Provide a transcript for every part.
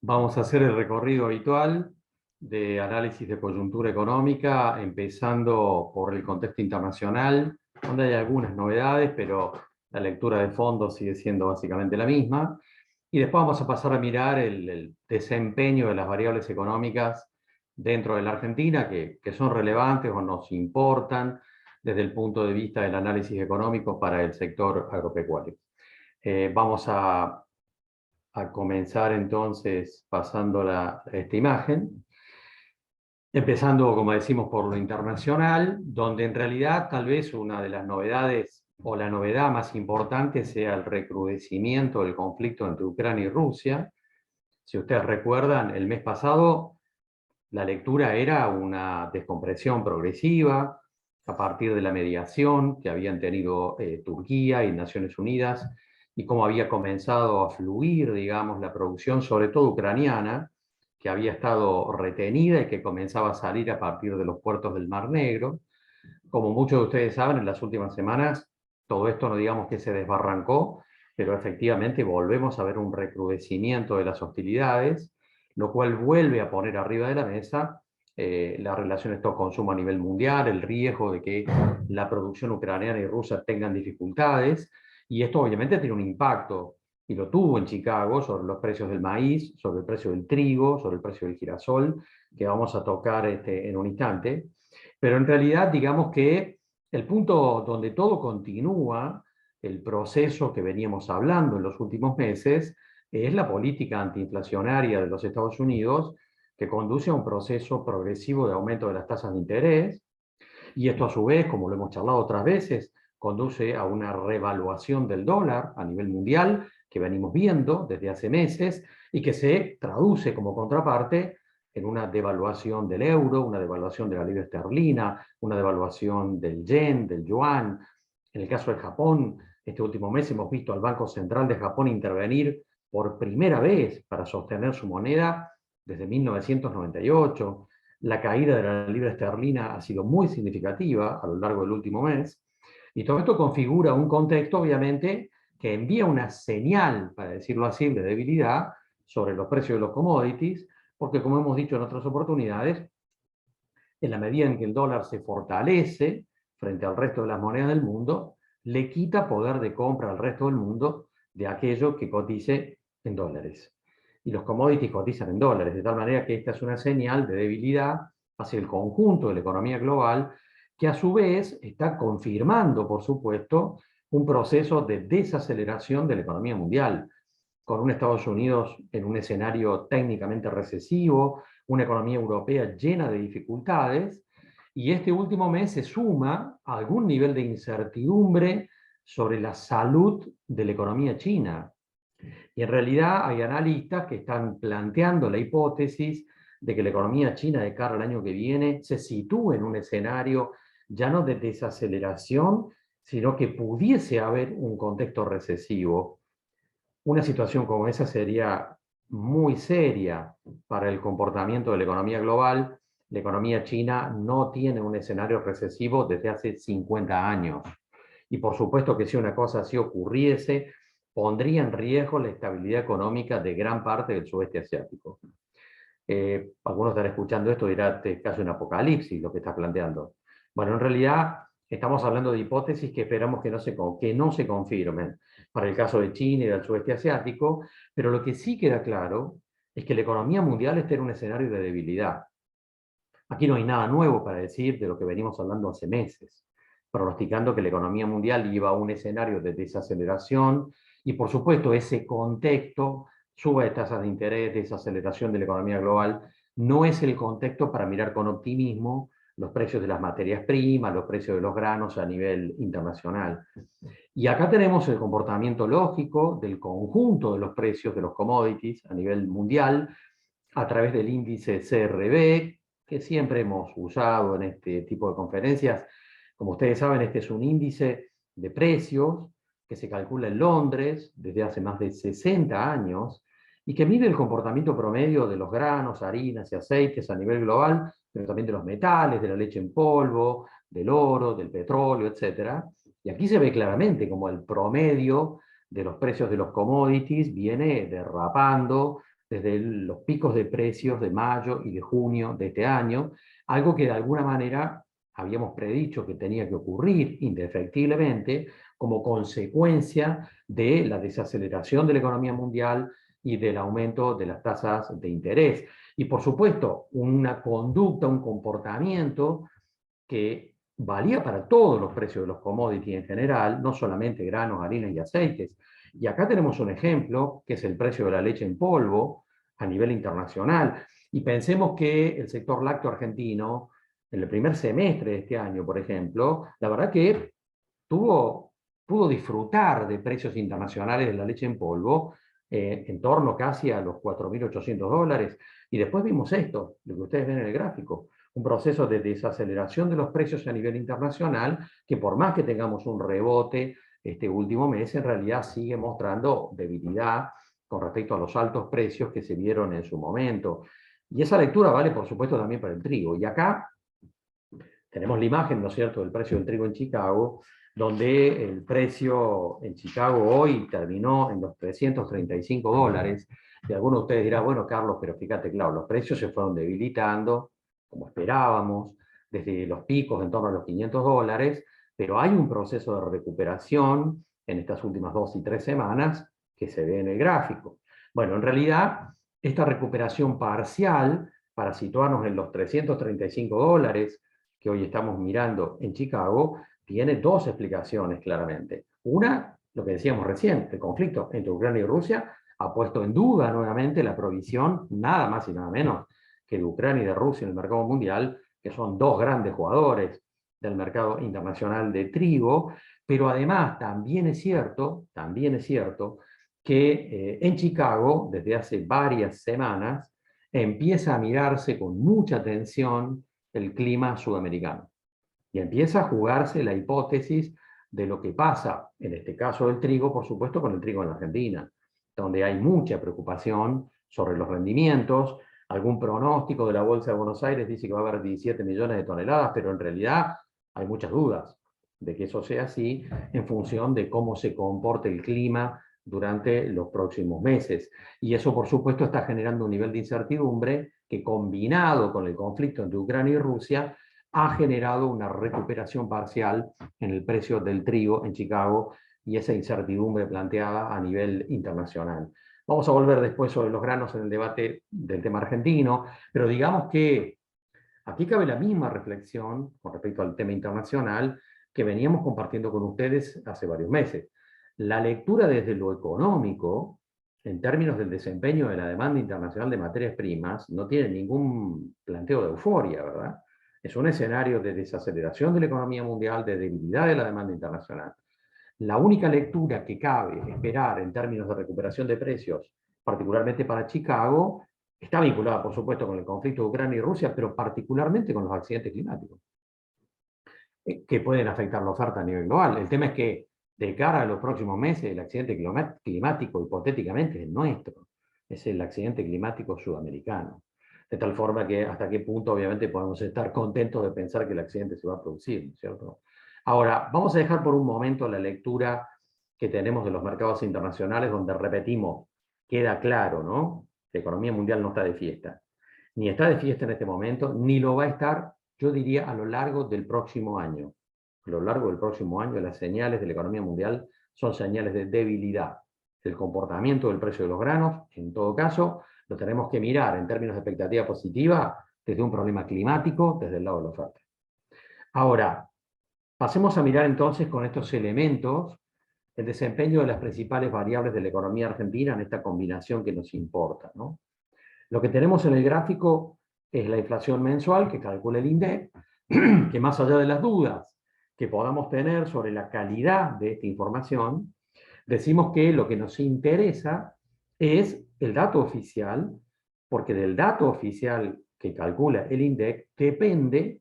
Vamos a hacer el recorrido habitual de análisis de coyuntura económica, empezando por el contexto internacional, donde hay algunas novedades, pero la lectura de fondo sigue siendo básicamente la misma. Y después vamos a pasar a mirar el desempeño de las variables económicas dentro de la Argentina, que son relevantes o nos importan desde el punto de vista del análisis económico para el sector agropecuario. Vamos a comenzar entonces pasando esta imagen, empezando, como decimos, por lo internacional, donde en realidad tal vez una de las novedades o la novedad más importante sea el recrudecimiento del conflicto entre Ucrania y Rusia. Si ustedes recuerdan, el mes pasado la lectura era una descompresión progresiva a partir de la mediación que habían tenido Turquía y Naciones Unidas, y cómo había comenzado a fluir, digamos, la producción, sobre todo ucraniana, que había estado retenida y que comenzaba a salir a partir de los puertos del Mar Negro. Como muchos de ustedes saben, en las últimas semanas todo esto no digamos que se desbarrancó, pero efectivamente volvemos a ver un recrudecimiento de las hostilidades, lo cual vuelve a poner arriba de la mesa la relación stock-consumo a nivel mundial, el riesgo de que la producción ucraniana y rusa tengan dificultades, y esto obviamente tiene un impacto, y lo tuvo en Chicago, sobre los precios del maíz, sobre el precio del trigo, sobre el precio del girasol, que vamos a tocar en un instante. Pero en realidad, digamos que el punto donde todo continúa, el proceso que veníamos hablando en los últimos meses, es la política antiinflacionaria de los Estados Unidos, que conduce a un proceso progresivo de aumento de las tasas de interés, y esto a su vez, como lo hemos charlado otras veces, conduce a una revaluación del dólar a nivel mundial, que venimos viendo desde hace meses, y que se traduce como contraparte en una devaluación del euro, una devaluación de la libra esterlina, una devaluación del yen, del yuan. En el caso de Japón, este último mes hemos visto al Banco Central de Japón intervenir por primera vez para sostener su moneda desde 1998. La caída de la libra esterlina ha sido muy significativa a lo largo del último mes, y todo esto configura un contexto, obviamente, que envía una señal, para decirlo así, de debilidad sobre los precios de los commodities, porque como hemos dicho en otras oportunidades, en la medida en que el dólar se fortalece frente al resto de las monedas del mundo, le quita poder de compra al resto del mundo de aquello que cotice en dólares. Y los commodities cotizan en dólares, de tal manera que esta es una señal de debilidad hacia el conjunto de la economía global, que a su vez está confirmando, por supuesto, un proceso de desaceleración de la economía mundial, con un Estados Unidos en un escenario técnicamente recesivo, una economía europea llena de dificultades, y este último mes se suma a algún nivel de incertidumbre sobre la salud de la economía china. Y en realidad hay analistas que están planteando la hipótesis de que la economía china de cara al año que viene se sitúe en un escenario ya no de desaceleración, sino que pudiese haber un contexto recesivo. Una situación como esa sería muy seria para el comportamiento de la economía global. La economía china no tiene un escenario recesivo desde hace 50 años. Y por supuesto que si una cosa así ocurriese, pondría en riesgo la estabilidad económica de gran parte del sudeste asiático. Algunos estarán escuchando esto y dirán, es casi un apocalipsis lo que está planteando. Bueno, en realidad estamos hablando de hipótesis que esperamos que no se confirmen para el caso de China y del sudeste asiático, pero lo que sí queda claro es que la economía mundial está en un escenario de debilidad. Aquí no hay nada nuevo para decir de lo que venimos hablando hace meses, pronosticando que la economía mundial iba a un escenario de desaceleración, y por supuesto ese contexto, suba de tasas de interés, desaceleración de la economía global, no es el contexto para mirar con optimismo los precios de las materias primas, los precios de los granos a nivel internacional. Y acá tenemos el comportamiento lógico del conjunto de los precios de los commodities a nivel mundial a través del índice CRB, que siempre hemos usado en este tipo de conferencias. Como ustedes saben, este es un índice de precios que se calcula en Londres desde hace más de 60 años y que mide el comportamiento promedio de los granos, harinas y aceites a nivel global, pero también de los metales, de la leche en polvo, del oro, del petróleo, etc. Y aquí se ve claramente como el promedio de los precios de los commodities viene derrapando desde los picos de precios de mayo y de junio de este año, algo que de alguna manera habíamos predicho que tenía que ocurrir indefectiblemente como consecuencia de la desaceleración de la economía mundial y del aumento de las tasas de interés. Y por supuesto, una conducta, un comportamiento que valía para todos los precios de los commodities en general, no solamente granos, harinas y aceites. Y acá tenemos un ejemplo, que es el precio de la leche en polvo a nivel internacional. Y pensemos que el sector lácteo argentino, en el primer semestre de este año, por ejemplo, la verdad que pudo disfrutar de precios internacionales de la leche en polvo en torno casi a los $4.800. Y después vimos esto, lo que ustedes ven en el gráfico, un proceso de desaceleración de los precios a nivel internacional, que por más que tengamos un rebote este último mes, en realidad sigue mostrando debilidad con respecto a los altos precios que se vieron en su momento. Y esa lectura vale, por supuesto, también para el trigo. Y acá tenemos la imagen, ¿no es cierto?, del precio del trigo en Chicago, donde el precio en Chicago hoy terminó en los $335. Y algunos de ustedes dirán, bueno, Carlos, pero fíjate, claro, los precios se fueron debilitando, como esperábamos, desde los picos en torno a los $500, pero hay un proceso de recuperación en estas últimas 2 y 3 semanas que se ve en el gráfico. Bueno, en realidad, esta recuperación parcial, para situarnos en los $335 que hoy estamos mirando en Chicago, tiene dos explicaciones claramente. Una, lo que decíamos recién, el conflicto entre Ucrania y Rusia ha puesto en duda nuevamente la provisión, nada más y nada menos, que de Ucrania y de Rusia en el mercado mundial, que son dos grandes jugadores del mercado internacional de trigo, pero además también es cierto que en Chicago, desde hace varias semanas, empieza a mirarse con mucha atención el clima sudamericano. Y empieza a jugarse la hipótesis de lo que pasa, en este caso del trigo, por supuesto, con el trigo en la Argentina, donde hay mucha preocupación sobre los rendimientos. Algún pronóstico de la Bolsa de Buenos Aires dice que va a haber 17 millones de toneladas, pero en realidad hay muchas dudas de que eso sea así en función de cómo se comporte el clima durante los próximos meses. Y eso, por supuesto, está generando un nivel de incertidumbre que, combinado con el conflicto entre Ucrania y Rusia, ha generado una recuperación parcial en el precio del trigo en Chicago y esa incertidumbre planteada a nivel internacional. Vamos a volver después sobre los granos en el debate del tema argentino, pero digamos que aquí cabe la misma reflexión con respecto al tema internacional que veníamos compartiendo con ustedes hace varios meses. La lectura desde lo económico, en términos del desempeño de la demanda internacional de materias primas, no tiene ningún planteo de euforia, ¿verdad? Es un escenario de desaceleración de la economía mundial, de debilidad de la demanda internacional. La única lectura que cabe esperar en términos de recuperación de precios, particularmente para Chicago, está vinculada, por supuesto, con el conflicto de Ucrania y Rusia, pero particularmente con los accidentes climáticos, que pueden afectar la oferta a nivel global. El tema es que, de cara a los próximos meses, el accidente climático, hipotéticamente, es nuestro. Es el accidente climático sudamericano. De tal forma que hasta qué punto, obviamente, podemos estar contentos de pensar que el accidente se va a producir, ¿cierto? Ahora, vamos a dejar por un momento la lectura que tenemos de los mercados internacionales, donde repetimos, queda claro, ¿no? La economía mundial no está de fiesta. Ni está de fiesta en este momento, ni lo va a estar, yo diría, a lo largo del próximo año. A lo largo del próximo año, las señales de la economía mundial son señales de debilidad. El comportamiento del precio de los granos, en todo caso, lo tenemos que mirar en términos de expectativa positiva desde un problema climático, desde el lado de la oferta. Ahora, pasemos a mirar entonces con estos elementos el desempeño de las principales variables de la economía argentina en esta combinación que nos importa, ¿no? Lo que tenemos en el gráfico es la inflación mensual que calcula el INDEC, que más allá de las dudas que podamos tener sobre la calidad de esta información, decimos que lo que nos interesa es el dato oficial, porque del dato oficial que calcula el INDEC depende,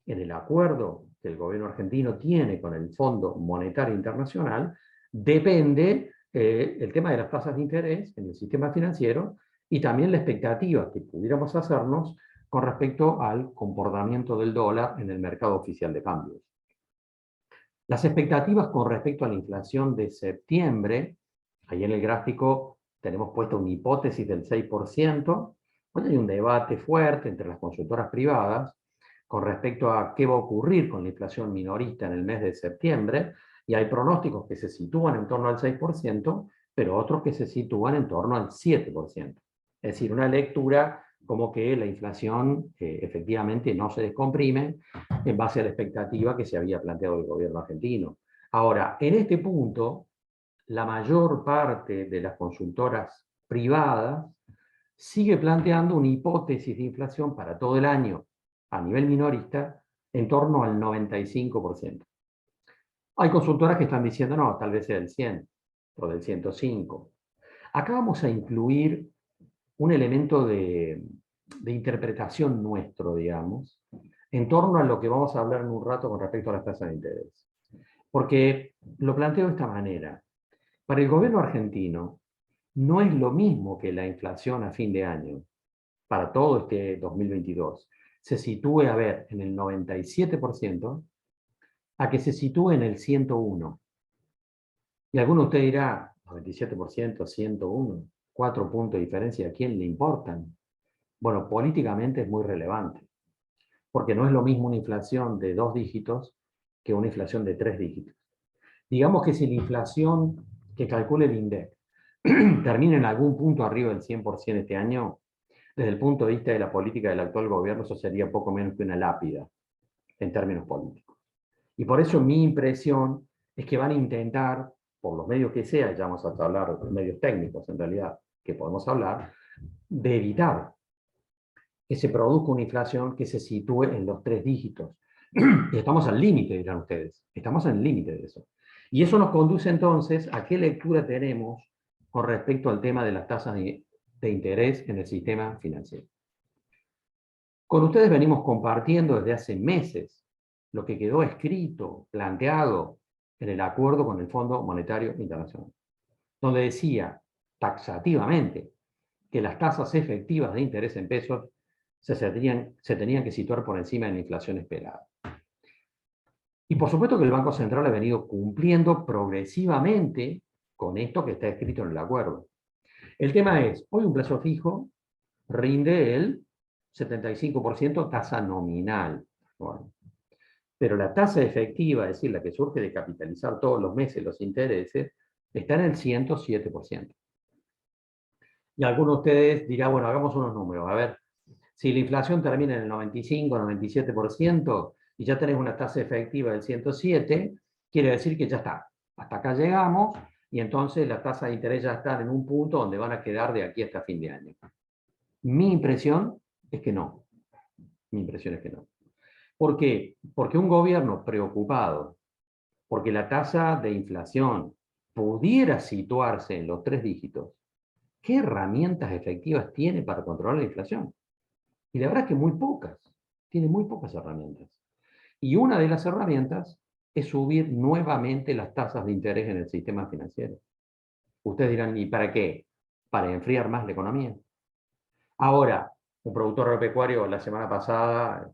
en el acuerdo que el gobierno argentino tiene con el Fondo Monetario Internacional, depende el tema de las tasas de interés en el sistema financiero y también la expectativa que pudiéramos hacernos con respecto al comportamiento del dólar en el mercado oficial de cambios. Las expectativas con respecto a la inflación de septiembre Ahí en el gráfico tenemos puesta una hipótesis del 6%. Hoy hay un debate fuerte entre las consultoras privadas con respecto a qué va a ocurrir con la inflación minorista en el mes de septiembre, y hay pronósticos que se sitúan en torno al 6%, pero otros que se sitúan en torno al 7%. Es decir, una lectura como que la inflación efectivamente no se descomprime en base a la expectativa que se había planteado el gobierno argentino. Ahora, en este punto, la mayor parte de las consultoras privadas sigue planteando una hipótesis de inflación para todo el año a nivel minorista en torno al 95%. Hay consultoras que están diciendo, no, tal vez sea del 100 o del 105. Acá vamos a incluir un elemento de interpretación nuestro, digamos, en torno a lo que vamos a hablar en un rato con respecto a las tasas de interés. Porque lo planteo de esta manera. Para el gobierno argentino, no es lo mismo que la inflación a fin de año, para todo este 2022, se sitúe, a ver, en el 97%, a que se sitúe en el 101%. Y alguno de ustedes dirá, 97%, 101%, 4 puntos de diferencia, ¿a quién le importan? Bueno, políticamente es muy relevante, porque no es lo mismo una inflación de 2 dígitos que una inflación de 3 dígitos. Digamos que si la inflación que calcule el INDEC termina en algún punto arriba del 100% este año, desde el punto de vista de la política del actual gobierno, eso sería poco menos que una lápida en términos políticos. Y por eso mi impresión es que van a intentar, por los medios que sea, ya vamos a hablar de medios técnicos en realidad, que podemos hablar, de evitar que se produzca una inflación que se sitúe en los 3 dígitos. Y estamos al límite, dirán ustedes. Estamos al límite de eso. Y eso nos conduce entonces a qué lectura tenemos con respecto al tema de las tasas de interés en el sistema financiero. Con ustedes venimos compartiendo desde hace meses lo que quedó escrito, planteado en el acuerdo con el Fondo Monetario Internacional, donde decía taxativamente que las tasas efectivas de interés en pesos se tenían que situar por encima de la inflación esperada. Y por supuesto que el Banco Central ha venido cumpliendo progresivamente con esto que está escrito en el acuerdo. El tema es, hoy un plazo fijo rinde el 75% tasa nominal. Bueno, pero la tasa efectiva, es decir, la que surge de capitalizar todos los meses los intereses, está en el 107%. Y algunos de ustedes dirán, bueno, hagamos unos números. A ver, si la inflación termina en el 95, 97% y ya tenés una tasa efectiva del 107, quiere decir que ya está. Hasta acá llegamos y entonces la tasa de interés ya está en un punto donde van a quedar de aquí hasta fin de año. Mi impresión es que no. Mi impresión es que no. ¿Por qué? Porque un gobierno preocupado porque la tasa de inflación pudiera situarse en los 3 dígitos, ¿qué herramientas efectivas tiene para controlar la inflación? Y la verdad es que muy pocas. Tiene muy pocas herramientas. Y una de las herramientas es subir nuevamente las tasas de interés en el sistema financiero. Ustedes dirán, ¿y para qué? Para enfriar más la economía. Ahora, un productor agropecuario la semana pasada,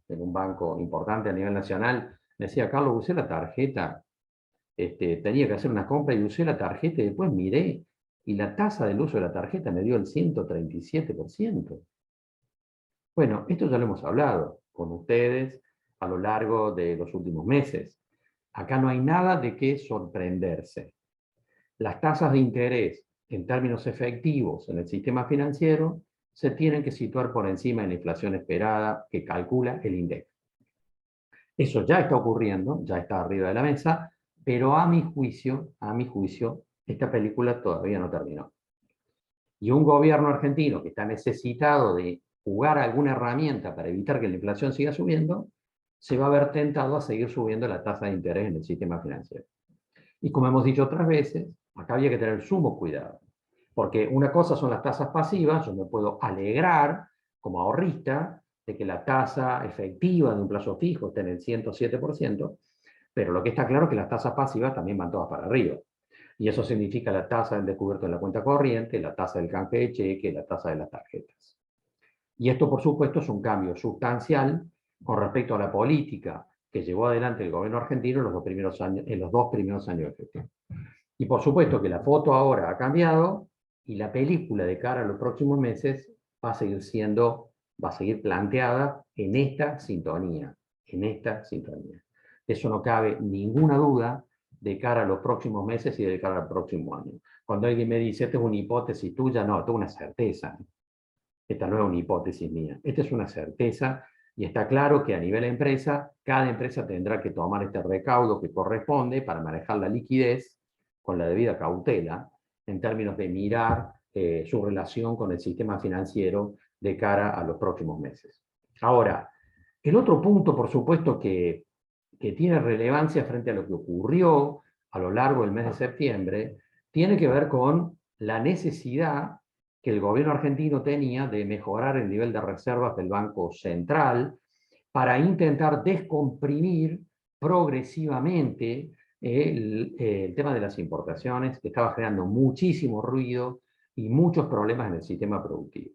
en un banco importante a nivel nacional, decía, Carlos, usé la tarjeta, tenía que hacer una compra y usé la tarjeta y después miré, y la tasa del uso de la tarjeta me dio el 137%. Bueno, esto ya lo hemos hablado con ustedes a lo largo de los últimos meses. Acá no hay nada de qué sorprenderse. Las tasas de interés en términos efectivos en el sistema financiero se tienen que situar por encima de la inflación esperada que calcula el INDEC. Eso ya está ocurriendo, ya está arriba de la mesa, pero a mi juicio, esta película todavía no terminó. Y un gobierno argentino que está necesitado de jugar alguna herramienta para evitar que la inflación siga subiendo, se va a ver tentado a seguir subiendo la tasa de interés en el sistema financiero. Y como hemos dicho otras veces, acá había que tener sumo cuidado, porque una cosa son las tasas pasivas, yo me puedo alegrar como ahorrista de que la tasa efectiva de un plazo fijo esté en el 107%, pero lo que está claro es que las tasas pasivas también van todas para arriba. Y eso significa la tasa del descubierto en la cuenta corriente, la tasa del canje de cheque, la tasa de las tarjetas. Y esto, por supuesto, es un cambio sustancial con respecto a la política que llevó adelante el gobierno argentino en los 2 primeros años de gestión. Y por supuesto que la foto ahora ha cambiado y la película de cara a los próximos meses va a seguir siendo, va a seguir planteada en esta sintonía, en esta sintonía. De eso no cabe ninguna duda de cara a los próximos meses y de cara al próximo año. Cuando alguien me dice, esta es una hipótesis tuya, no, esto es una certeza. Esta no es una hipótesis mía, esta es una certeza y está claro que a nivel empresa, cada empresa tendrá que tomar este recaudo que corresponde para manejar la liquidez con la debida cautela en términos de mirar su relación con el sistema financiero de cara a los próximos meses. Ahora, el otro punto, por supuesto, que tiene relevancia frente a lo que ocurrió a lo largo del mes de septiembre, tiene que ver con la necesidad que el gobierno argentino tenía de mejorar el nivel de reservas del Banco Central para intentar descomprimir progresivamente el tema de las importaciones, que estaba generando muchísimo ruido y muchos problemas en el sistema productivo.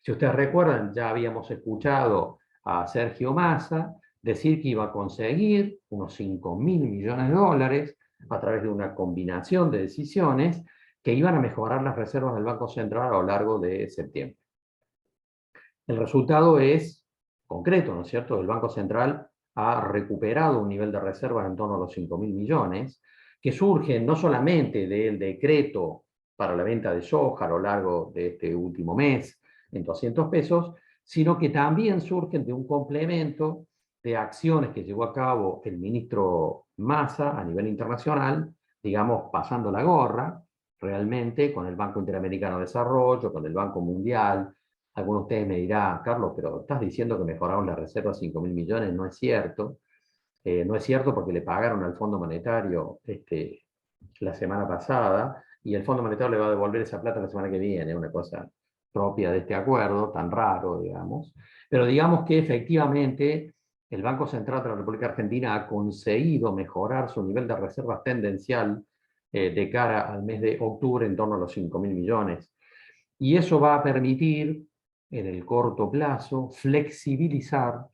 Si ustedes recuerdan, ya habíamos escuchado a Sergio Massa decir que iba a conseguir unos 5.000 millones de dólares a través de una combinación de decisiones que iban a mejorar las reservas del Banco Central a lo largo de septiembre. El resultado es concreto, ¿no es cierto? El Banco Central ha recuperado un nivel de reservas en torno a los 5.000 millones, que surgen no solamente del decreto para la venta de soja a lo largo de este último mes en 200 pesos, sino que también surgen de un complemento de acciones que llevó a cabo el ministro Massa a nivel internacional, digamos, pasando la gorra, realmente, con el Banco Interamericano de Desarrollo, con el Banco Mundial. Algunos de ustedes me dirán, Carlos, pero estás diciendo que mejoraron la reserva a 5.000 millones, no es cierto. No es cierto porque le pagaron al Fondo Monetario la semana pasada y el Fondo Monetario le va a devolver esa plata la semana que viene, una cosa propia de este acuerdo, tan raro, digamos. Pero digamos que efectivamente el Banco Central de la República Argentina ha conseguido mejorar su nivel de reservas tendencial de cara al mes de octubre en torno a los 5.000 millones. Y eso va a permitir, en el corto plazo, flexibilizar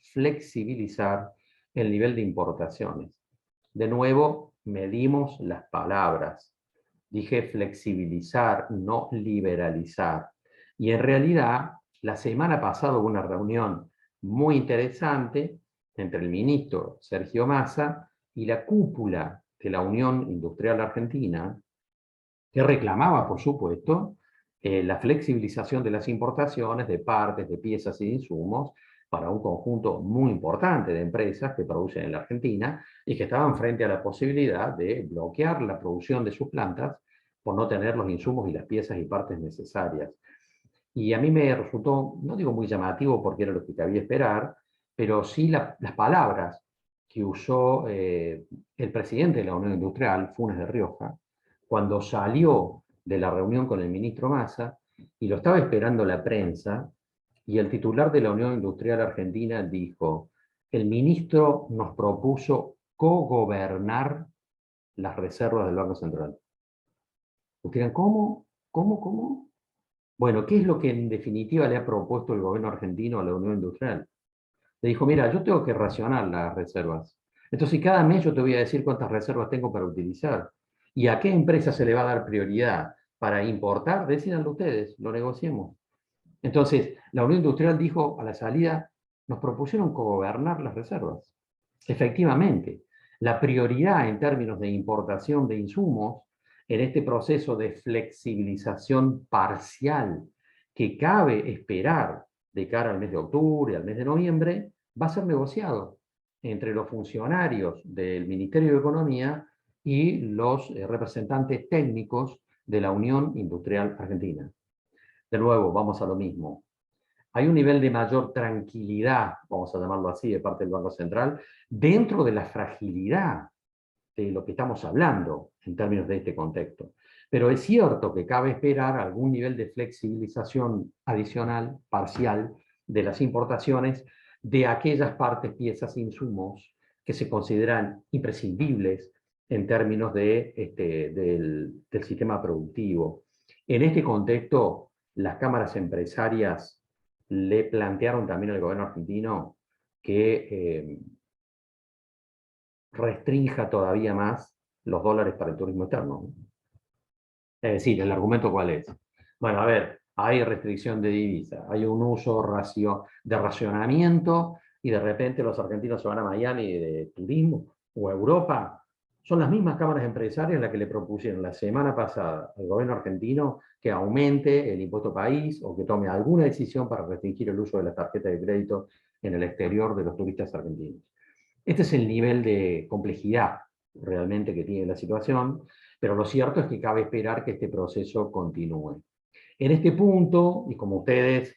el nivel de importaciones. De nuevo, medimos las palabras. Dije flexibilizar, no liberalizar. Y en realidad, la semana pasada hubo una reunión muy interesante entre el ministro Sergio Massa y la cúpula de la Unión Industrial Argentina, que reclamaba, por supuesto, la flexibilización de las importaciones de partes, de piezas y de insumos para un conjunto muy importante de empresas que producen en la Argentina y que estaban frente a la posibilidad de bloquear la producción de sus plantas por no tener los insumos y las piezas y partes necesarias. Y a mí me resultó, no digo muy llamativo porque era lo que cabía esperar, pero sí las palabras que usó el presidente de la Unión Industrial, Funes de Rioja, cuando salió de la reunión con el ministro Massa y lo estaba esperando la prensa, y el titular de la Unión Industrial Argentina dijo, el ministro nos propuso cogobernar las reservas del Banco Central. Ustedes dirán, ¿cómo? ¿Cómo? ¿Cómo? Bueno, ¿qué es lo que en definitiva le ha propuesto el gobierno argentino a la Unión Industrial? Le dijo, mira, yo tengo que racionar las reservas. Entonces, cada mes yo te voy a decir cuántas reservas tengo para utilizar. ¿Y a qué empresa se le va a dar prioridad? ¿Para importar? Decídanlo ustedes, lo negociemos. Entonces, la Unión Industrial dijo a la salida, nos propusieron gobernar las reservas. Efectivamente, la prioridad en términos de importación de insumos en este proceso de flexibilización parcial que cabe esperar de cara al mes de octubre, al mes de noviembre, va a ser negociado entre los funcionarios del Ministerio de Economía y los representantes técnicos de la Unión Industrial Argentina. De nuevo, vamos a lo mismo. Hay un nivel de mayor tranquilidad, vamos a llamarlo así, de parte del Banco Central, dentro de la fragilidad de lo que estamos hablando en términos de este contexto. Pero es cierto que cabe esperar algún nivel de flexibilización adicional, parcial, de las importaciones de aquellas partes, piezas e insumos que se consideran imprescindibles en términos del sistema productivo. En este contexto, las cámaras empresarias le plantearon también al gobierno argentino que restrinja todavía más los dólares para el turismo externo. Es decir, ¿el argumento cuál es? Bueno, a ver, hay restricción de divisa, hay un uso de racionamiento y de repente los argentinos se van a Miami de turismo o a Europa. Son las mismas cámaras empresarias las que le propusieron la semana pasada al gobierno argentino que aumente el impuesto país o que tome alguna decisión para restringir el uso de las tarjetas de crédito en el exterior de los turistas argentinos. Este es el nivel de complejidad realmente que tiene la situación, pero lo cierto es que cabe esperar que este proceso continúe. En este punto, y como ustedes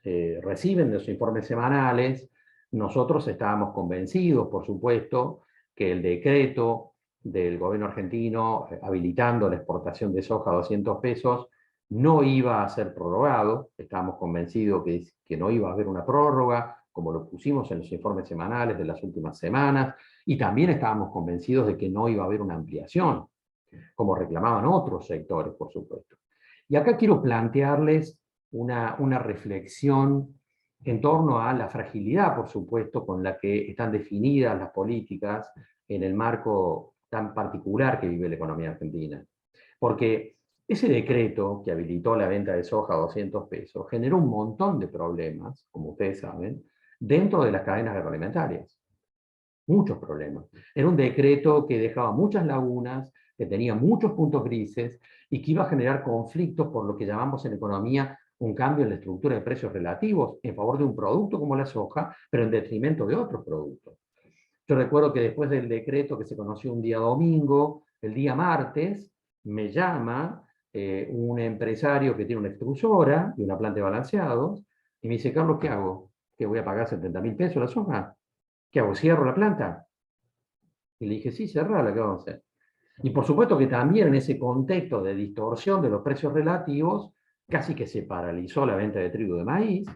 reciben los informes semanales, nosotros estábamos convencidos, por supuesto, que el decreto del gobierno argentino habilitando la exportación de soja a 200 pesos no iba a ser prorrogado. Estábamos convencidos que no iba a haber una prórroga, como lo pusimos en los informes semanales de las últimas semanas, y también estábamos convencidos de que no iba a haber una ampliación, como reclamaban otros sectores, por supuesto. Y acá quiero plantearles una reflexión en torno a la fragilidad, por supuesto, con la que están definidas las políticas en el marco tan particular que vive la economía argentina. Porque ese decreto que habilitó la venta de soja a 200 pesos generó un montón de problemas, como ustedes saben, dentro de las cadenas agroalimentarias. Muchos problemas. Era un decreto que dejaba muchas lagunas, que tenía muchos puntos grises y que iba a generar conflictos por lo que llamamos en economía un cambio en la estructura de precios relativos en favor de un producto como la soja, pero en detrimento de otros productos. Yo recuerdo que después del decreto que se conoció un día domingo, el día martes, me llama un empresario que tiene una extrusora y una planta de balanceados y me dice: Carlos, ¿qué hago? ¿Que voy a pagar 70.000 pesos la soja? ¿Qué hago? ¿Cierro la planta? Y le dije: sí, cerrala, ¿qué vamos a hacer? Y por supuesto que también en ese contexto de distorsión de los precios relativos, casi que se paralizó la venta de trigo y de maíz,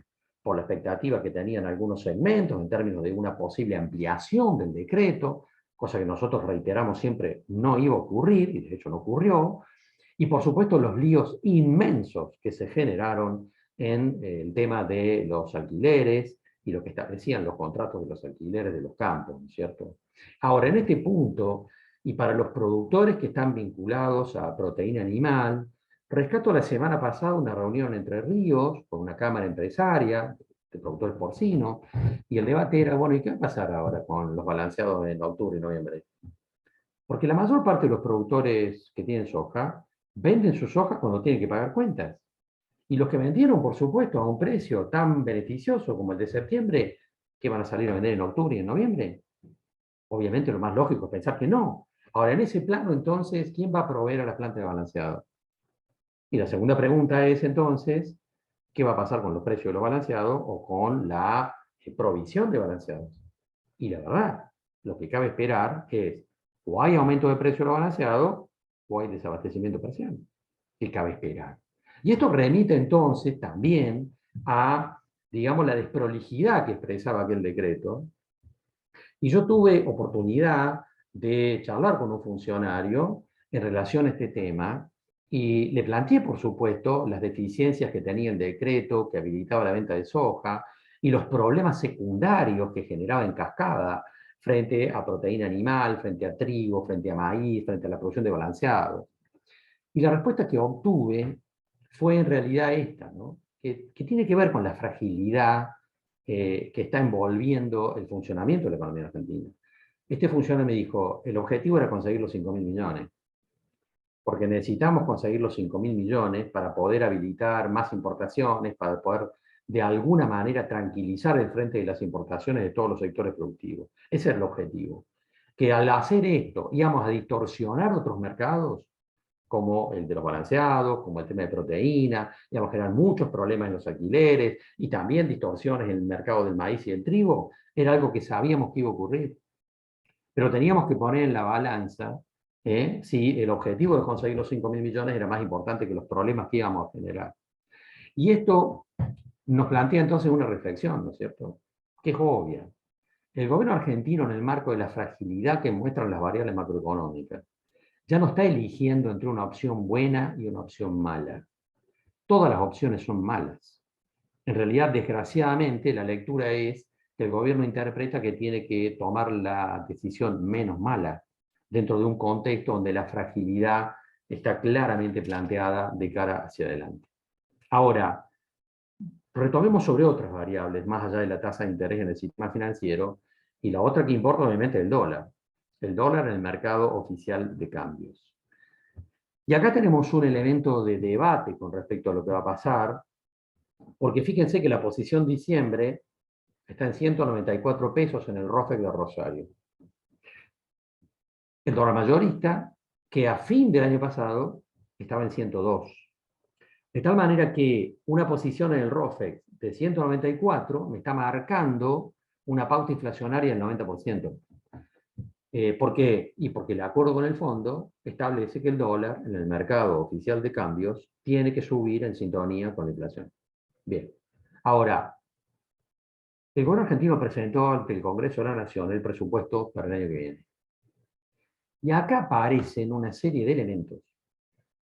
por la expectativa que tenían algunos segmentos en términos de una posible ampliación del decreto, cosa que nosotros reiteramos siempre no iba a ocurrir, y de hecho no ocurrió, y por supuesto los líos inmensos que se generaron en el tema de los alquileres y lo que establecían los contratos de los alquileres de los campos, ¿no es cierto? Ahora, en este punto, y para los productores que están vinculados a proteína animal, rescato la semana pasada una reunión Entre Ríos con una cámara empresaria de productores porcinos, y el debate era: bueno, ¿y qué va a pasar ahora con los balanceados en octubre y noviembre? Porque la mayor parte de los productores que tienen soja venden sus soja cuando tienen que pagar cuentas. Y los que vendieron, por supuesto, a un precio tan beneficioso como el de septiembre, ¿que van a salir a vender en octubre y en noviembre? Obviamente lo más lógico es pensar que no. Ahora, en ese plano, entonces, ¿quién va a proveer a la planta de balanceado? Y la segunda pregunta es, entonces, ¿qué va a pasar con los precios de los balanceados o con la provisión de balanceados? Y la verdad, lo que cabe esperar es: o hay aumento de precio de los balanceados o hay desabastecimiento parcial. ¿Qué cabe esperar? Y esto remite entonces también a, digamos, la desprolijidad que expresaba aquel decreto. Y yo tuve oportunidad de charlar con un funcionario en relación a este tema y le planteé, por supuesto, las deficiencias que tenía el decreto que habilitaba la venta de soja y los problemas secundarios que generaba en cascada frente a proteína animal, frente a trigo, frente a maíz, frente a la producción de balanceados. Y la respuesta que obtuve fue en realidad esta, ¿no? Que tiene que ver con la fragilidad que está envolviendo el funcionamiento de la economía argentina. Este funcionario me dijo: el objetivo era conseguir los 5.000 millones, porque necesitamos conseguir los 5.000 millones para poder habilitar más importaciones, para poder de alguna manera tranquilizar el frente de las importaciones de todos los sectores productivos. Ese es el objetivo. Que al hacer esto íbamos a distorsionar otros mercados, como el de los balanceados, como el tema de proteína, íbamos a generar muchos problemas en los alquileres y también distorsiones en el mercado del maíz y el trigo. Era algo que sabíamos que iba a ocurrir, pero teníamos que poner en la balanza si el objetivo de conseguir los 5.000 millones era más importante que los problemas que íbamos a generar. Y esto nos plantea entonces una reflexión, ¿no es cierto?, que es obvia. El gobierno argentino, en el marco de la fragilidad que muestran las variables macroeconómicas, ya no está eligiendo entre una opción buena y una opción mala. Todas las opciones son malas. En realidad, desgraciadamente, la lectura es que el gobierno interpreta que tiene que tomar la decisión menos mala dentro de un contexto donde la fragilidad está claramente planteada de cara hacia adelante. Ahora, retomemos sobre otras variables, más allá de la tasa de interés en el sistema financiero, y la otra que importa obviamente es el dólar. El dólar en el mercado oficial de cambios. Y acá tenemos un elemento de debate con respecto a lo que va a pasar, porque fíjense que la posición diciembre está en 194 pesos en el ROFEC de Rosario. El dólar mayorista, que a fin del año pasado estaba en 102. De tal manera que una posición en el ROFEC de 194 me está marcando una pauta inflacionaria del 90%. ¿Por qué? Y porque el acuerdo con el fondo establece que el dólar en el mercado oficial de cambios tiene que subir en sintonía con la inflación. Bien. Ahora, el gobierno argentino presentó ante el Congreso de la Nación el presupuesto para el año que viene. Y acá aparecen una serie de elementos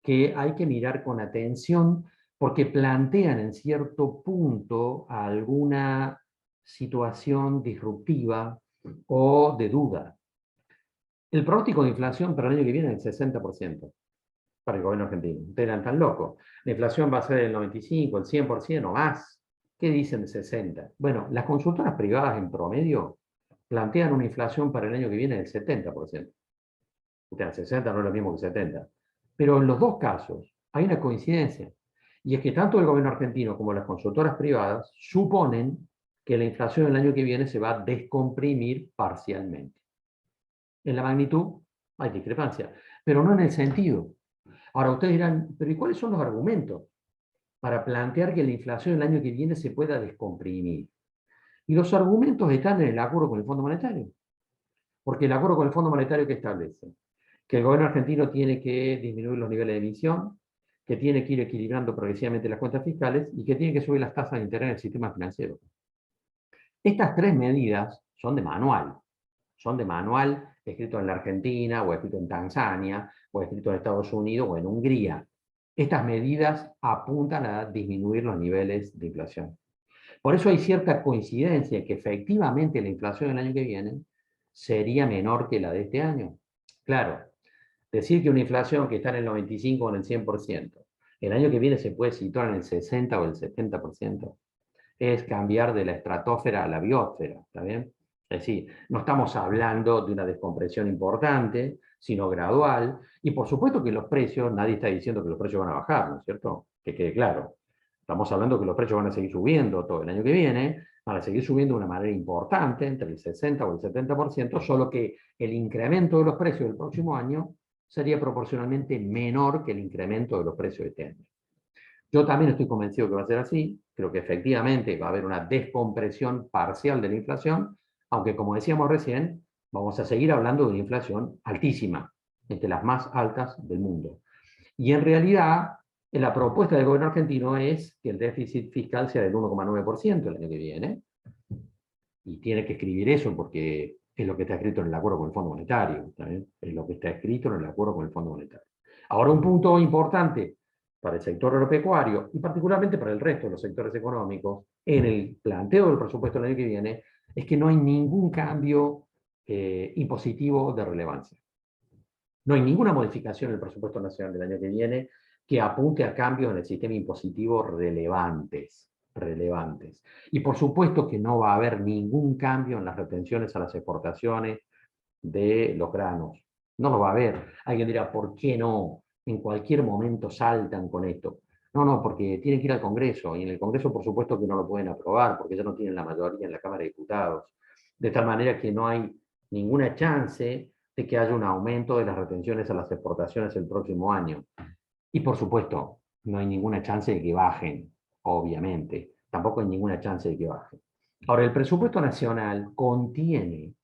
que hay que mirar con atención porque plantean en cierto punto alguna situación disruptiva o de duda. El pronóstico de inflación para el año que viene es el 60% para el gobierno argentino. Ustedes eran tan locos. La inflación va a ser el 95, el 100% o más. ¿Qué dicen de 60? Bueno, las consultoras privadas en promedio plantean una inflación para el año que viene del 70%. O sea, 60 no es lo mismo que 70. Pero en los dos casos hay una coincidencia. Y es que tanto el gobierno argentino como las consultoras privadas suponen que la inflación el año que viene se va a descomprimir parcialmente. En la magnitud hay discrepancia, pero no en el sentido. Ahora ustedes dirán, pero ¿y cuáles son los argumentos para plantear que la inflación el año que viene se pueda descomprimir? Y los argumentos están en el acuerdo con el Fondo Monetario. Porque el acuerdo con el Fondo Monetario que establece que el gobierno argentino tiene que disminuir los niveles de emisión, que tiene que ir equilibrando progresivamente las cuentas fiscales y que tiene que subir las tasas de interés en el sistema financiero. Estas tres medidas son de manual escrito en la Argentina, o escrito en Tanzania, o escrito en Estados Unidos, o en Hungría. Estas medidas apuntan a disminuir los niveles de inflación. Por eso hay cierta coincidencia en que efectivamente la inflación el año que viene sería menor que la de este año. Claro, decir que una inflación que está en el 95 o en el 100%, el año que viene se puede situar en el 60 o el 70%, es cambiar de la estratosfera a la biosfera, ¿está bien? Es decir, no estamos hablando de una descompresión importante, sino gradual, y por supuesto que los precios, nadie está diciendo que los precios van a bajar, ¿no es cierto? Que quede claro. Estamos hablando que los precios van a seguir subiendo todo el año que viene, van a seguir subiendo de una manera importante, entre el 60 o el 70%, solo que el incremento de los precios del próximo año sería proporcionalmente menor que el incremento de los precios de este año. Yo también estoy convencido que va a ser así, creo que efectivamente va a haber una descompresión parcial de la inflación, aunque como decíamos recién, vamos a seguir hablando de una inflación altísima, entre las más altas del mundo. Y en realidad, la propuesta del gobierno argentino es que el déficit fiscal sea del 1,9% el año que viene, y tiene que escribir eso porque es lo que está escrito en el acuerdo con el Fondo Monetario, ¿también? Es lo que está escrito en el acuerdo con el Fondo Monetario. Ahora, un punto importante para el sector agropecuario y particularmente para el resto de los sectores económicos, en el planteo del presupuesto del año que viene, es que no hay ningún cambio impositivo de relevancia. No hay ninguna modificación en el presupuesto nacional del año que viene que apunte a cambios en el sistema impositivo relevantes. Y por supuesto que no va a haber ningún cambio en las retenciones a las exportaciones de los granos. No lo va a haber. Alguien dirá, ¿por qué no? En cualquier momento saltan con esto. No, porque tienen que ir al Congreso, y en el Congreso por supuesto que no lo pueden aprobar, porque ya no tienen la mayoría en la Cámara de Diputados. De tal manera que no hay ninguna chance de que haya un aumento de las retenciones a las exportaciones el próximo año. Y por supuesto, no hay ninguna chance de que bajen, obviamente. Tampoco hay ninguna chance de que bajen. Ahora, el presupuesto nacional contiene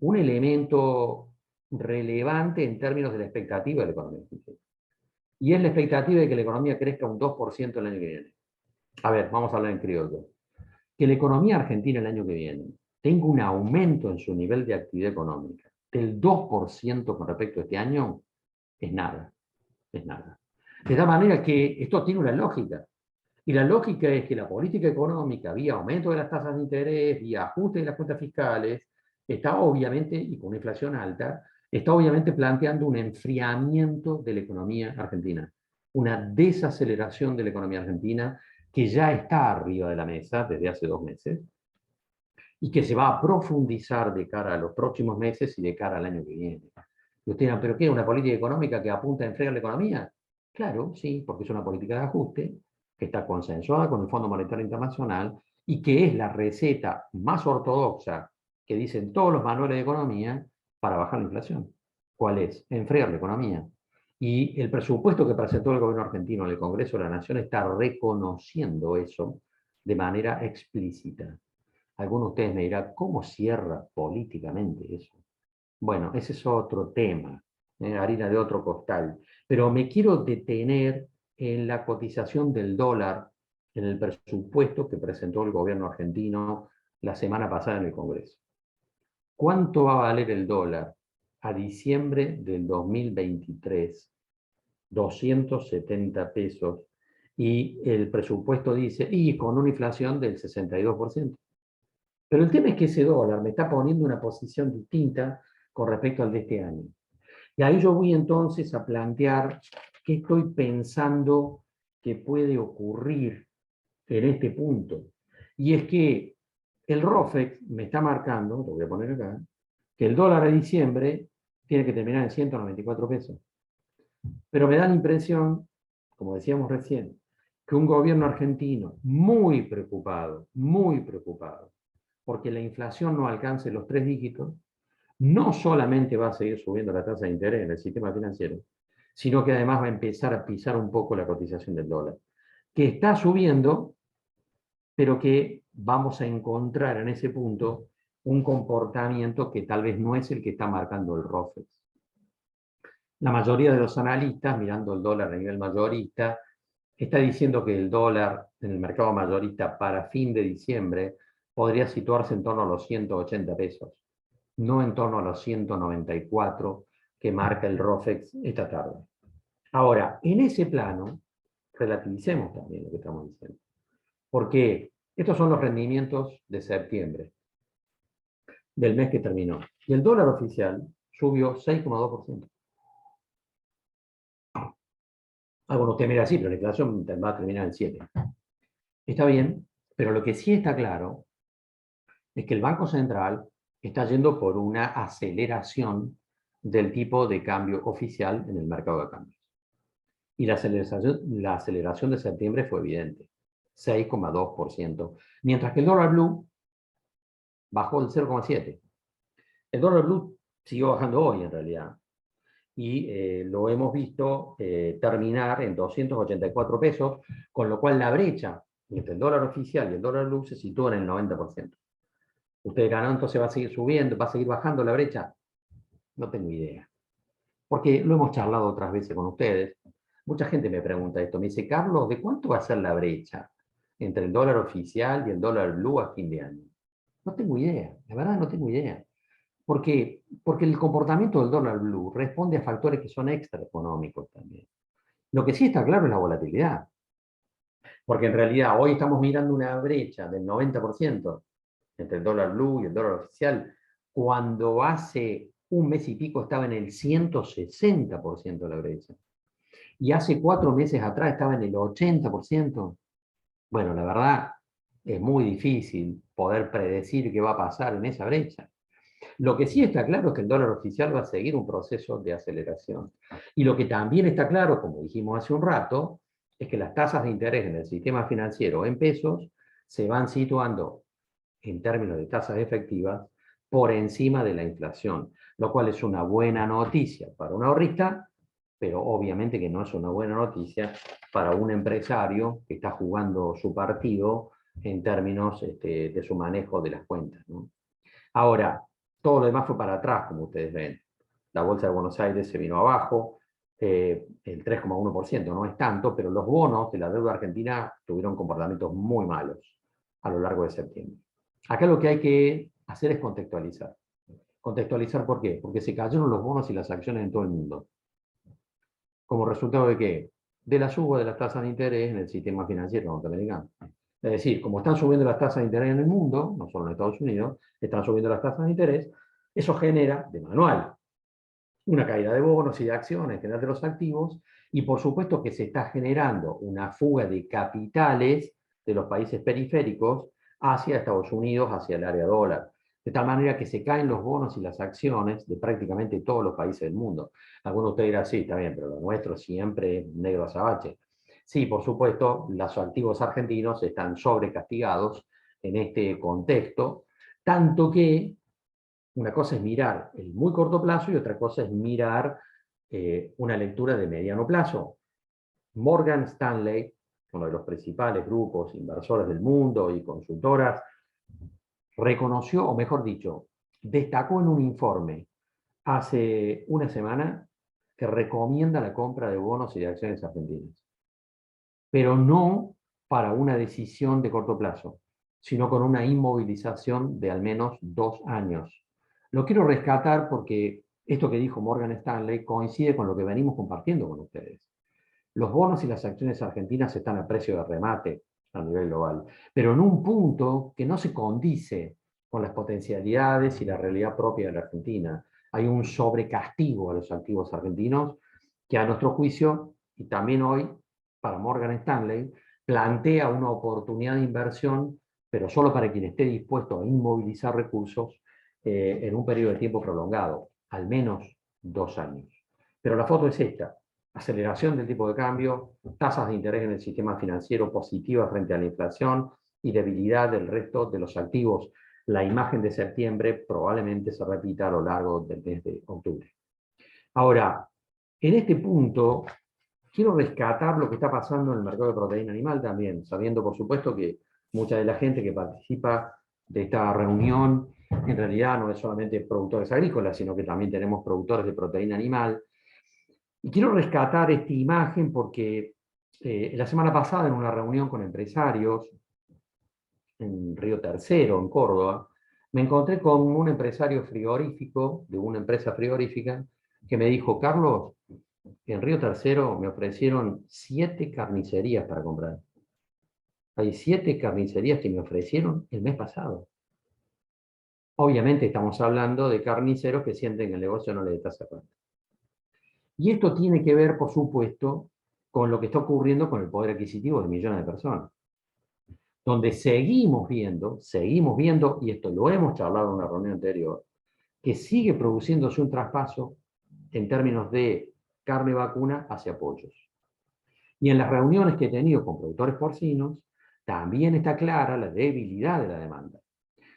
un elemento relevante en términos de la expectativa de la economía. Y es la expectativa de que la economía crezca un 2% el año que viene. A ver, vamos a hablar en criollo. Que la economía argentina el año que viene tenga un aumento en su nivel de actividad económica del 2% con respecto a este año, es nada. Es nada. De tal manera que esto tiene una lógica. Y la lógica es que la política económica, vía aumento de las tasas de interés, vía ajuste de las cuentas fiscales, está obviamente, y con una inflación alta, está obviamente planteando un enfriamiento de la economía argentina, una desaceleración de la economía argentina que ya está arriba de la mesa desde hace 2 meses y que se va a profundizar de cara a los próximos meses y de cara al año que viene. Y usted dirá, ¿pero qué? ¿Una política económica que apunta a enfriar la economía? Claro, sí, porque es una política de ajuste que está consensuada con el Fondo Monetario Internacional y que es la receta más ortodoxa que dicen todos los manuales de economía para bajar la inflación. ¿Cuál es? Enfriar la economía. Y el presupuesto que presentó el gobierno argentino en el Congreso de la Nación está reconociendo eso de manera explícita. Algunos de ustedes me dirán, ¿cómo cierra políticamente eso? Bueno, ese es otro tema, harina de otro costal. Pero me quiero detener en la cotización del dólar en el presupuesto que presentó el gobierno argentino la semana pasada en el Congreso. ¿Cuánto va a valer el dólar a diciembre del 2023? 270 pesos. Y el presupuesto dice, y con una inflación del 62%. Pero el tema es que ese dólar me está poniendo una posición distinta con respecto al de este año. Y ahí yo voy entonces a plantear qué estoy pensando que puede ocurrir en este punto. Y es que el ROFEX me está marcando, lo voy a poner acá, que el dólar de diciembre tiene que terminar en 194 pesos. Pero me da la impresión, como decíamos recién, que un gobierno argentino muy preocupado, porque la inflación no alcance los 3 dígitos, no solamente va a seguir subiendo la tasa de interés en el sistema financiero, sino que además va a empezar a pisar un poco la cotización del dólar, que está subiendo, pero que vamos a encontrar en ese punto un comportamiento que tal vez no es el que está marcando el ROFEX. La mayoría de los analistas, mirando el dólar a nivel mayorista, está diciendo que el dólar en el mercado mayorista para fin de diciembre podría situarse en torno a los 180 pesos, no en torno a los 194 que marca el ROFEX esta tarde. Ahora, en ese plano, relativicemos también lo que estamos diciendo, porque estos son los rendimientos de septiembre, del mes que terminó, y el dólar oficial subió 6,2%. Algunos te mira así, pero la inflación va a terminar en 7. Está bien, pero lo que sí está claro es que el Banco Central está yendo por una aceleración del tipo de cambio oficial en el mercado de cambios. Y la aceleración de septiembre fue evidente, 6,2%, mientras que el dólar blue bajó el 0,7%. El dólar blue siguió bajando hoy en realidad, y lo hemos visto terminar en 284 pesos, con lo cual la brecha entre el dólar oficial y el dólar blue se sitúa en el 90%. ¿Ustedes dirán, entonces va a seguir subiendo, va a seguir bajando la brecha? No tengo idea. Porque lo hemos charlado otras veces con ustedes. Mucha gente me pregunta esto. Me dice, Carlos, ¿de cuánto va a ser la brecha entre el dólar oficial y el dólar blue a fin de año? No tengo idea. La verdad no tengo idea. ¿Por qué? Porque el comportamiento del dólar blue responde a factores que son extraeconómicos también. Lo que sí está claro es la volatilidad. Porque en realidad hoy estamos mirando una brecha del 90% entre el dólar blue y el dólar oficial, cuando hace un mes y pico estaba en el 160% de la brecha. Y hace 4 meses atrás estaba en el 80%. Bueno, la verdad es muy difícil poder predecir qué va a pasar en esa brecha. Lo que sí está claro es que el dólar oficial va a seguir un proceso de aceleración. Y lo que también está claro, como dijimos hace un rato, es que las tasas de interés en el sistema financiero en pesos se van situando en términos de tasas efectivas por encima de la inflación, lo cual es una buena noticia para un ahorrista, pero obviamente que no es una buena noticia para un empresario que está jugando su partido en términos de su manejo de las cuentas, ¿no? Ahora, todo lo demás fue para atrás, como ustedes ven. La Bolsa de Buenos Aires se vino abajo, el 3,1%, no es tanto, pero los bonos de la deuda argentina tuvieron comportamientos muy malos a lo largo de septiembre. Acá lo que hay que hacer es contextualizar. ¿Contextualizar por qué? Porque se cayeron los bonos y las acciones en todo el mundo. ¿Como resultado de qué? De la suba de las tasas de interés en el sistema financiero norteamericano. Es decir, como están subiendo las tasas de interés en el mundo, no solo en Estados Unidos, están subiendo las tasas de interés, eso genera, de manual, una caída de bonos y de acciones, en general de los activos, y por supuesto que se está generando una fuga de capitales de los países periféricos hacia Estados Unidos, hacia el área dólar. De tal manera que se caen los bonos y las acciones de prácticamente todos los países del mundo. Algunos de ustedes dirán, sí, está bien, pero lo nuestro siempre es negro azabache. Sí, por supuesto, los activos argentinos están sobrecastigados en este contexto, tanto que una cosa es mirar el muy corto plazo y otra cosa es mirar una lectura de mediano plazo. Morgan Stanley, uno de los principales grupos inversores del mundo y consultoras, reconoció, o mejor dicho, destacó en un informe hace una semana que recomienda la compra de bonos y de acciones argentinas, pero no para una decisión de corto plazo, sino con una inmovilización de al menos 2 años. Lo quiero rescatar porque esto que dijo Morgan Stanley coincide con lo que venimos compartiendo con ustedes. Los bonos y las acciones argentinas están a precio de remate a nivel global, pero en un punto que no se condice con las potencialidades y la realidad propia de la Argentina. Hay un sobrecastigo a los activos argentinos que a nuestro juicio, y también hoy para Morgan Stanley, plantea una oportunidad de inversión, pero solo para quien esté dispuesto a inmovilizar recursos en un periodo de tiempo prolongado, al menos 2 años. Pero la foto es esta: aceleración del tipo de cambio, tasas de interés en el sistema financiero positivas frente a la inflación y debilidad del resto de los activos. La imagen de septiembre probablemente se repita a lo largo del mes de octubre. Ahora, en este punto, quiero rescatar lo que está pasando en el mercado de proteína animal también, sabiendo por supuesto que mucha de la gente que participa de esta reunión en realidad no es solamente productores agrícolas, sino que también tenemos productores de proteína animal. Y quiero rescatar esta imagen porque la semana pasada en una reunión con empresarios en Río Tercero, en Córdoba, me encontré con un empresario frigorífico, de una empresa frigorífica, que me dijo: Carlos, en Río Tercero me ofrecieron 7 carnicerías para comprar. Hay 7 carnicerías que me ofrecieron el mes pasado. Obviamente estamos hablando de carniceros que sienten que el negocio no les está cerrando. Y esto tiene que ver, por supuesto, con lo que está ocurriendo con el poder adquisitivo de millones de personas, donde seguimos viendo, y esto lo hemos charlado en una reunión anterior, que sigue produciéndose un traspaso en términos de carne vacuna hacia pollos. Y en las reuniones que he tenido con productores porcinos, también está clara la debilidad de la demanda.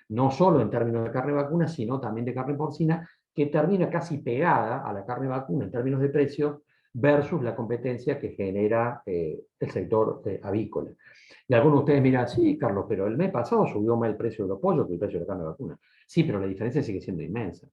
No solo en términos de carne vacuna, sino también de carne porcina, que termina casi pegada a la carne vacuna en términos de precio versus la competencia que genera el sector avícola. Y algunos de ustedes miran, sí, Carlos, pero el mes pasado subió más el precio de los pollos que el precio de la carne vacuna. Sí, pero la diferencia sigue siendo inmensa.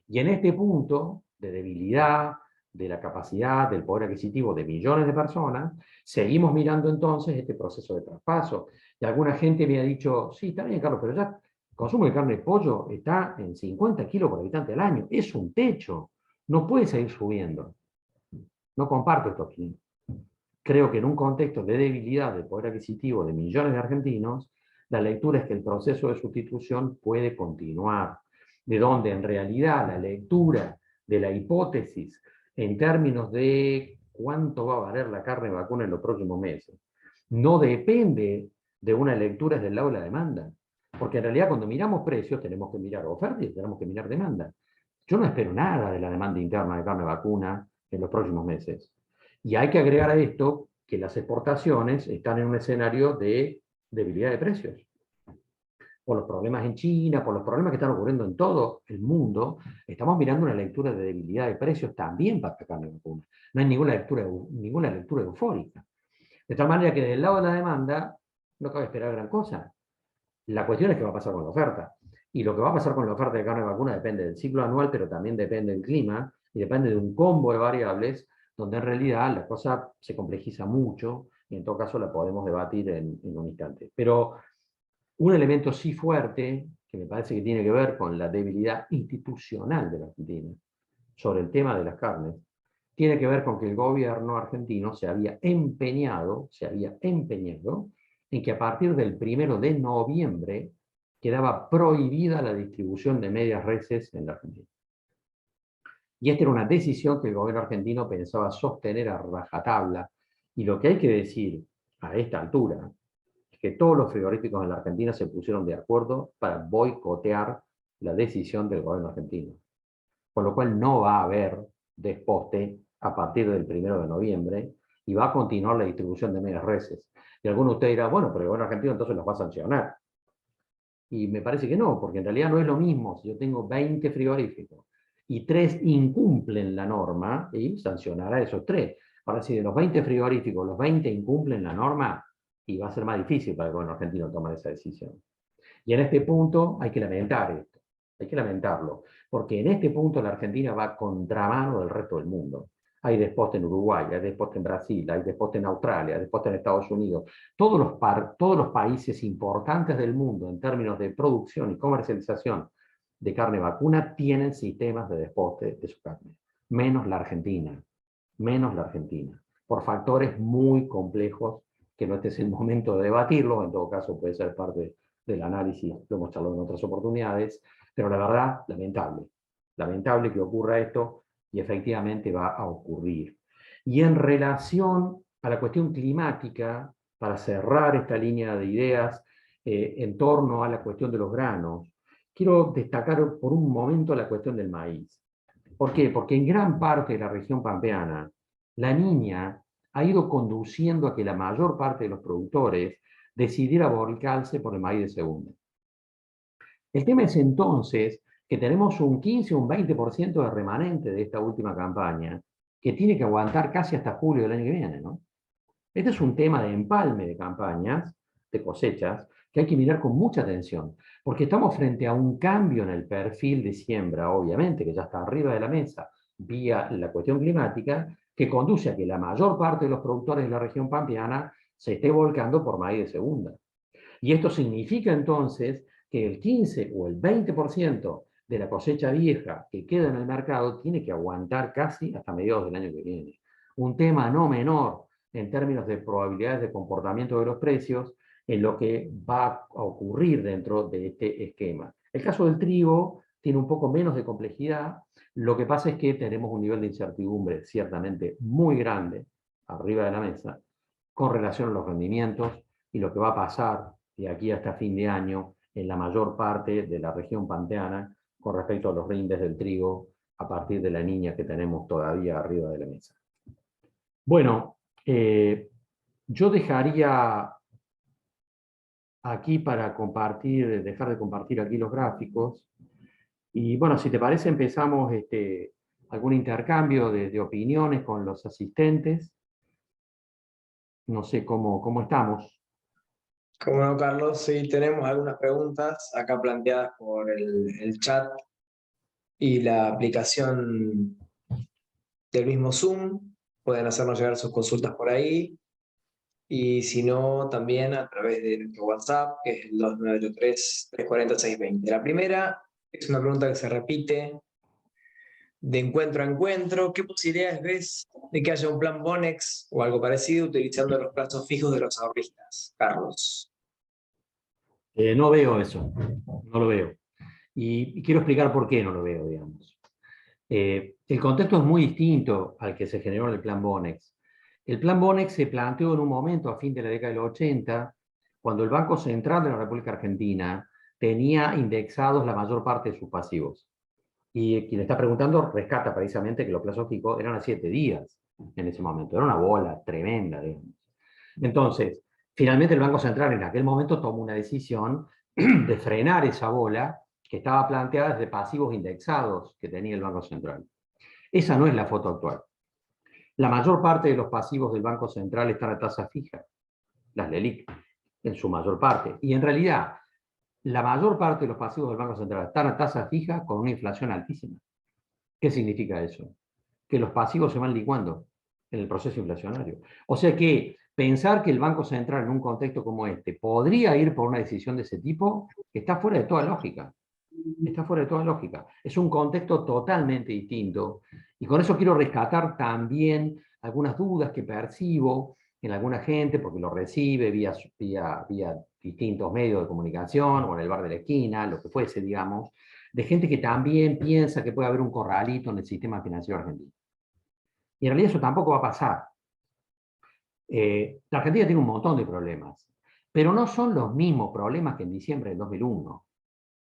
Y en este punto de debilidad de la capacidad del poder adquisitivo de millones de personas, seguimos mirando entonces este proceso de traspaso. Y alguna gente me ha dicho, sí, está bien, Carlos, pero ya el consumo de carne de pollo está en 50 kilos por habitante al año. Es un techo. No puede seguir subiendo. No comparto esto aquí. Creo que en un contexto de debilidad del poder adquisitivo de millones de argentinos, la lectura es que el proceso de sustitución puede continuar, de donde en realidad la lectura de la hipótesis en términos de cuánto va a valer la carne vacuna en los próximos meses no depende de una lectura desde el lado de la demanda, porque en realidad cuando miramos precios tenemos que mirar oferta y tenemos que mirar demanda. Yo no espero nada de la demanda interna de carne vacuna en los próximos meses. Y hay que agregar a esto que las exportaciones están en un escenario de debilidad de precios. Por los problemas en China, por los problemas que están ocurriendo en todo el mundo, estamos mirando una lectura de debilidad de precios también para la carne vacuna. No hay ninguna lectura eufórica. De tal manera que del lado de la demanda no cabe esperar gran cosa. La cuestión es qué va a pasar con la oferta. Y lo que va a pasar con la oferta de carne vacuna depende del ciclo anual, pero también depende del clima y depende de un combo de variables donde en realidad la cosa se complejiza mucho y en todo caso la podemos debatir en un instante. Pero un elemento sí fuerte, que me parece que tiene que ver con la debilidad institucional de la Argentina sobre el tema de las carnes, tiene que ver con que el gobierno argentino se había empeñado en que a partir del 1 de noviembre quedaba prohibida la distribución de medias reses en la Argentina. Y esta era una decisión que el gobierno argentino pensaba sostener a rajatabla. Y lo que hay que decir a esta altura es que todos los frigoríficos en la Argentina se pusieron de acuerdo para boicotear la decisión del gobierno argentino. Con lo cual no va a haber desposte a partir del 1 de noviembre y va a continuar la distribución de medias reses. Y alguno de ustedes dirá, bueno, pero el gobierno argentino entonces los va a sancionar. Y me parece que no, porque en realidad no es lo mismo si yo tengo 20 frigoríficos y 3 incumplen la norma, y sancionará a esos 3. Ahora, si de los 20 frigoríficos los 20 incumplen la norma, y va a ser más difícil para el gobierno argentino tomar esa decisión. Y en este punto hay que lamentar esto, hay que lamentarlo, porque en este punto la Argentina va a contramano del resto del mundo. Hay desposte en Uruguay, hay desposte en Brasil, hay desposte en Australia, hay desposte en Estados Unidos. Todos los países importantes del mundo en términos de producción y comercialización de carne vacuna tienen sistemas de desposte de su carne, menos la Argentina, por factores muy complejos que no este es el momento de debatirlo, en todo caso puede ser parte del análisis, lo hemos charlado en otras oportunidades, pero la verdad, lamentable que ocurra esto y efectivamente va a ocurrir. Y en relación a la cuestión climática, para cerrar esta línea de ideas en torno a la cuestión de los granos, quiero destacar por un momento la cuestión del maíz. ¿Por qué? Porque en gran parte de la región pampeana, la niña ha ido conduciendo a que la mayor parte de los productores decidiera volcarse por el maíz de segunda. El tema es entonces que tenemos un 15 o un 20% de remanente de esta última campaña que tiene que aguantar casi hasta julio del año que viene, ¿no? Este es un tema de empalme de campañas, de cosechas, que hay que mirar con mucha atención, porque estamos frente a un cambio en el perfil de siembra, obviamente, que ya está arriba de la mesa, vía la cuestión climática, que conduce a que la mayor parte de los productores de la región pampeana se esté volcando por maíz de segunda. Y esto significa entonces que el 15 o el 20% de la cosecha vieja que queda en el mercado tiene que aguantar casi hasta mediados del año que viene. Un tema no menor en términos de probabilidades de comportamiento de los precios en lo que va a ocurrir dentro de este esquema. El caso del trigo tiene un poco menos de complejidad. Lo que pasa es que tenemos un nivel de incertidumbre ciertamente muy grande arriba de la mesa con relación a los rendimientos y lo que va a pasar de aquí hasta fin de año en la mayor parte de la región pampeana con respecto a los rindes del trigo a partir de la niña que tenemos todavía arriba de la mesa. Bueno, yo dejaría aquí para compartir, dejar de compartir aquí los gráficos. Y bueno, si te parece, empezamos algún intercambio de opiniones con los asistentes. No sé cómo estamos. Como no, Carlos, sí, tenemos algunas preguntas acá planteadas por el chat y la aplicación del mismo Zoom. Pueden hacernos llegar sus consultas por ahí. Y si no, también a través de nuestro WhatsApp, que es el 2983-340-620. La primera es una pregunta que se repite de encuentro a encuentro. ¿Qué posibilidades ves de que haya un plan Bonex o algo parecido utilizando los plazos fijos de los ahorristas? Carlos. No veo eso, no lo veo. Y quiero explicar por qué no lo veo, digamos. El contexto es muy distinto al que se generó en el Plan Bonex. El Plan Bonex se planteó en un momento a fin de la década de los 80, cuando el Banco Central de la República Argentina tenía indexados la mayor parte de sus pasivos. Y quien está preguntando rescata precisamente que los plazos fijos eran a 7 días en ese momento. Era una bola tremenda, digamos. Entonces, finalmente el Banco Central en aquel momento tomó una decisión de frenar esa bola que estaba planteada desde pasivos indexados que tenía el Banco Central. Esa no es la foto actual. La mayor parte de los pasivos del Banco Central están a tasa fija, las LELIQ, en su mayor parte. Y en realidad, la mayor parte de los pasivos del Banco Central están a tasa fija con una inflación altísima. ¿Qué significa eso? Que los pasivos se van licuando en el proceso inflacionario. O sea que pensar que el Banco Central en un contexto como este podría ir por una decisión de ese tipo está fuera de toda lógica. Está fuera de toda lógica. Es un contexto totalmente distinto. Y con eso quiero rescatar también algunas dudas que percibo en alguna gente, porque lo recibe vía distintos medios de comunicación, o en el bar de la esquina, lo que fuese, digamos, de gente que también piensa que puede haber un corralito en el sistema financiero argentino. Y en realidad eso tampoco va a pasar. La Argentina tiene un montón de problemas, pero no son los mismos problemas que en diciembre del 2001.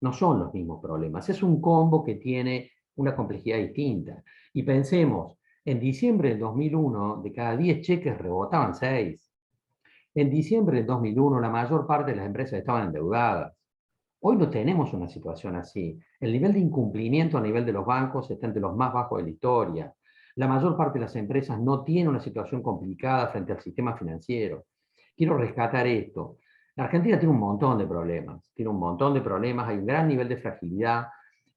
No son los mismos problemas. Es un combo que tiene una complejidad distinta. Y pensemos, en diciembre del 2001, de cada 10 cheques rebotaban 6. En diciembre del 2001, la mayor parte de las empresas estaban endeudadas. Hoy no tenemos una situación así. El nivel de incumplimiento a nivel de los bancos está entre los más bajos de la historia. La mayor parte de las empresas no tiene una situación complicada frente al sistema financiero. Quiero rescatar esto. La Argentina tiene un montón de problemas, hay un gran nivel de fragilidad,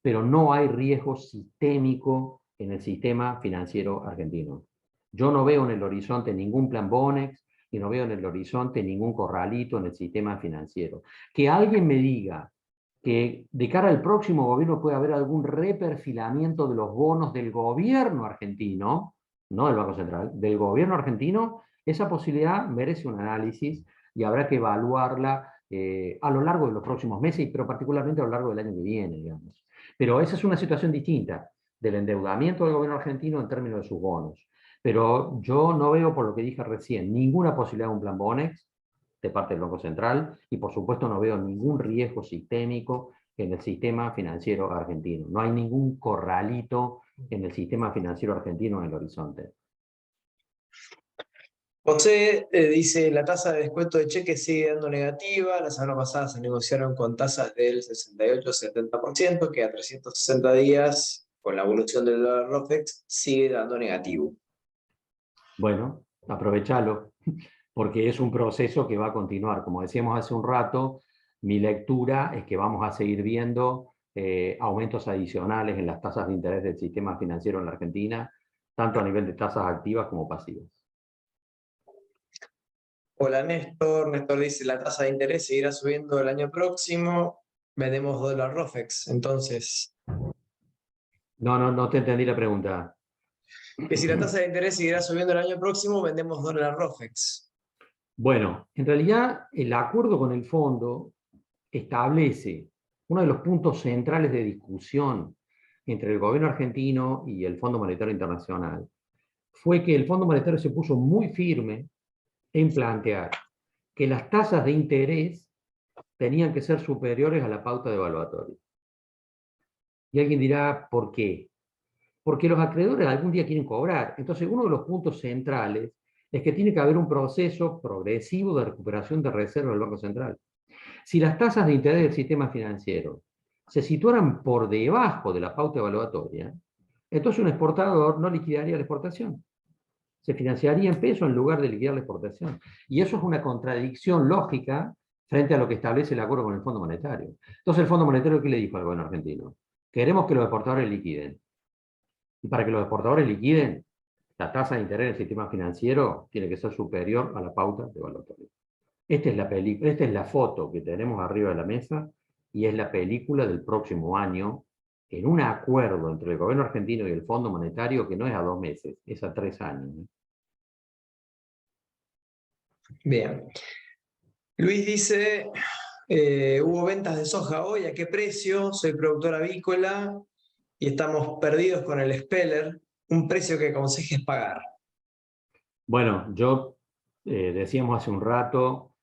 pero no hay riesgo sistémico en el sistema financiero argentino. Yo no veo en el horizonte ningún plan Bonex y no veo en el horizonte ningún corralito en el sistema financiero. Que alguien me diga que de cara al próximo gobierno puede haber algún reperfilamiento de los bonos del gobierno argentino, no del Banco Central, del gobierno argentino, esa posibilidad merece un análisis y habrá que evaluarla a lo largo de los próximos meses, pero particularmente a lo largo del año que viene, digamos. Pero esa es una situación distinta del endeudamiento del gobierno argentino en términos de sus bonos. Pero yo no veo, por lo que dije recién, ninguna posibilidad de un plan Bonex de parte del Banco Central y por supuesto no veo ningún riesgo sistémico en el sistema financiero argentino. No hay ningún corralito en el sistema financiero argentino en el horizonte. José dice, la tasa de descuento de cheques sigue dando negativa. La semana pasada se negociaron con tasas del 68-70%, que a 360 días, con la evolución del dólar ROFEX, sigue dando negativo. Bueno, aprovechalo, porque es un proceso que va a continuar. Como decíamos hace un rato, mi lectura es que vamos a seguir viendo aumentos adicionales en las tasas de interés del sistema financiero en la Argentina, tanto a nivel de tasas activas como pasivas. Hola Néstor, Néstor dice, la tasa de interés seguirá subiendo el año próximo. Vendemos dólar ROFEX, entonces, No te entendí la pregunta. que si la tasa de interés seguirá subiendo el año próximo, vendemos dólar ROFEX. Bueno, en realidad el acuerdo con el fondo establece uno de los puntos centrales de discusión entre el gobierno argentino y el Fondo Monetario Internacional. Fue que el Fondo Monetario se puso muy firme en plantear que las tasas de interés tenían que ser superiores a la pauta de evaluatoria. Y alguien dirá, ¿por qué? Porque los acreedores algún día quieren cobrar. Entonces, uno de los puntos centrales es que tiene que haber un proceso progresivo de recuperación de reservas del Banco Central. Si las tasas de interés del sistema financiero se situaran por debajo de la pauta evaluatoria, entonces un exportador no liquidaría la exportación. Se financiaría en pesos en lugar de liquidar la exportación. Y eso es una contradicción lógica frente a lo que establece el acuerdo con el Fondo Monetario. Entonces el Fondo Monetario, ¿qué le dijo al gobierno argentino? Queremos que los exportadores liquiden. Y para que los exportadores liquiden, la tasa de interés del sistema financiero tiene que ser superior a la pauta de evaluatoria. Esta es la foto que tenemos arriba de la mesa y es la película del próximo año en un acuerdo entre el gobierno argentino y el Fondo Monetario que no es a 2 meses, es a 3 años. Bien. Luis dice, hubo ventas de soja hoy, ¿a qué precio? Soy productor avícola y estamos perdidos con el Speller. Un precio que aconsejes pagar. Bueno, yo decíamos hace un rato,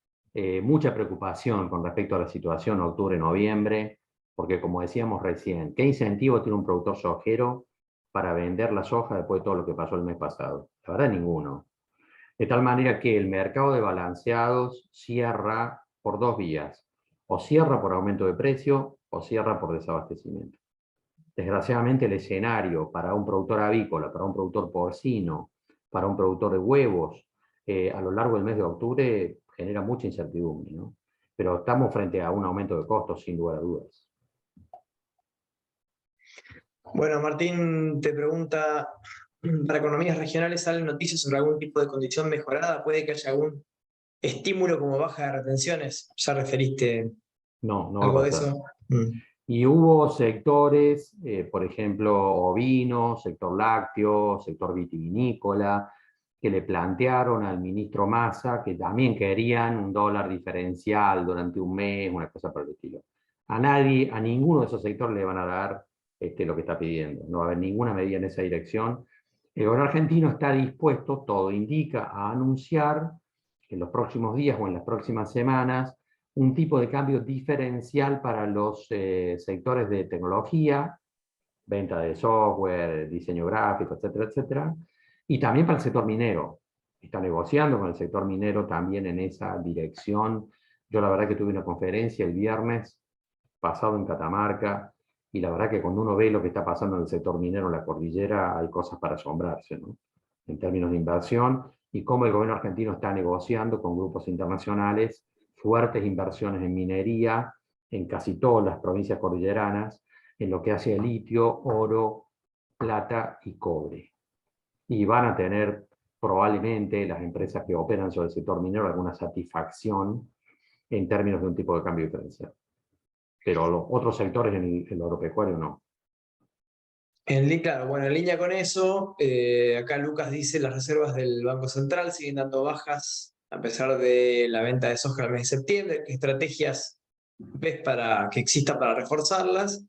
mucha preocupación con respecto a la situación octubre-noviembre, porque como decíamos recién, ¿qué incentivo tiene un productor sojero para vender la soja después de todo lo que pasó el mes pasado? La verdad, ninguno. De tal manera que el mercado de balanceados cierra por 2 vías, o cierra por aumento de precio o cierra por desabastecimiento. Desgraciadamente el escenario para un productor avícola, para un productor porcino, para un productor de huevos, a lo largo del mes de octubre genera mucha incertidumbre, ¿no? Pero estamos frente a un aumento de costos, sin lugar a dudas. Bueno, Martín te pregunta, ¿para economías regionales salen noticias sobre algún tipo de condición mejorada? ¿Puede que haya algún estímulo como baja de retenciones? ¿Ya referiste No va a algo de pasar. eso? Y hubo sectores, por ejemplo, ovino, sector lácteo, sector vitivinícola, que le plantearon al ministro Massa que también querían un dólar diferencial durante un mes, una cosa por el estilo. A nadie, a ninguno de esos sectores le van a dar lo que está pidiendo. No va a haber ninguna medida en esa dirección. El gobierno argentino está dispuesto, todo indica, a anunciar en los próximos días o en las próximas semanas un tipo de cambio diferencial para los sectores de tecnología, venta de software, diseño gráfico, etcétera, etcétera, y también para el sector minero. Está negociando con el sector minero también en esa dirección. Yo la verdad que tuve una conferencia el viernes pasado en Catamarca, y la verdad que cuando uno ve lo que está pasando en el sector minero en la cordillera, hay cosas para asombrarse, ¿no? En términos de inversión, y cómo el gobierno argentino está negociando con grupos internacionales fuertes inversiones en minería en casi todas las provincias cordilleranas, en lo que hace a litio, oro, plata y cobre. Y van a tener probablemente las empresas que operan sobre el sector minero alguna satisfacción en términos de un tipo de cambio diferencial. Pero los otros sectores en el agropecuario no. Claro, bueno, en línea con eso, acá Lucas dice las reservas del Banco Central siguen dando bajas a pesar de la venta de soja el mes de septiembre. ¿Qué estrategias ves para que exista para reforzarlas?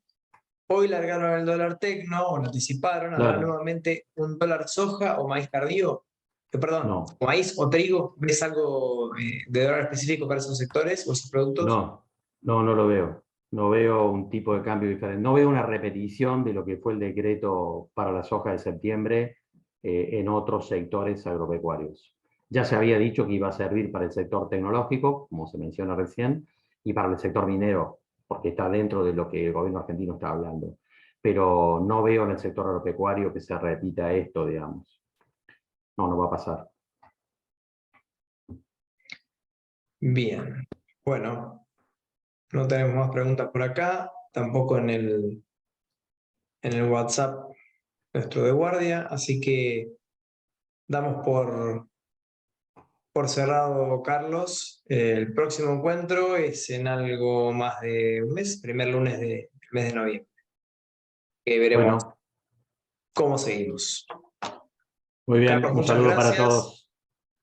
Hoy largaron el dólar tecno, o lo anticiparon, ¿habrá Claro, nuevamente un dólar soja o maíz tardío? Perdón, no, o maíz o trigo. ¿Ves algo de dólar específico para esos sectores o esos productos? no lo veo. No veo un tipo de cambio diferente. No veo una repetición de lo que fue el decreto para la soja de septiembre en otros sectores agropecuarios. Ya se había dicho que iba a servir para el sector tecnológico, como se menciona recién, y para el sector minero, porque está dentro de lo que el gobierno argentino está hablando. Pero no veo en el sector agropecuario que se repita esto, digamos. No va a pasar. Bien, bueno, no tenemos más preguntas por acá, tampoco en el WhatsApp nuestro de guardia, así que damos por cerrado, Carlos. El próximo encuentro es en algo más de un mes, primer lunes del mes de noviembre, que veremos Bueno, cómo seguimos. muy bien. Carlos, Un muchas saludo para gracias. todos.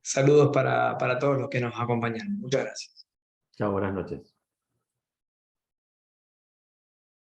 Saludos para todos los que nos acompañan. Muchas gracias. Chao, buenas noches.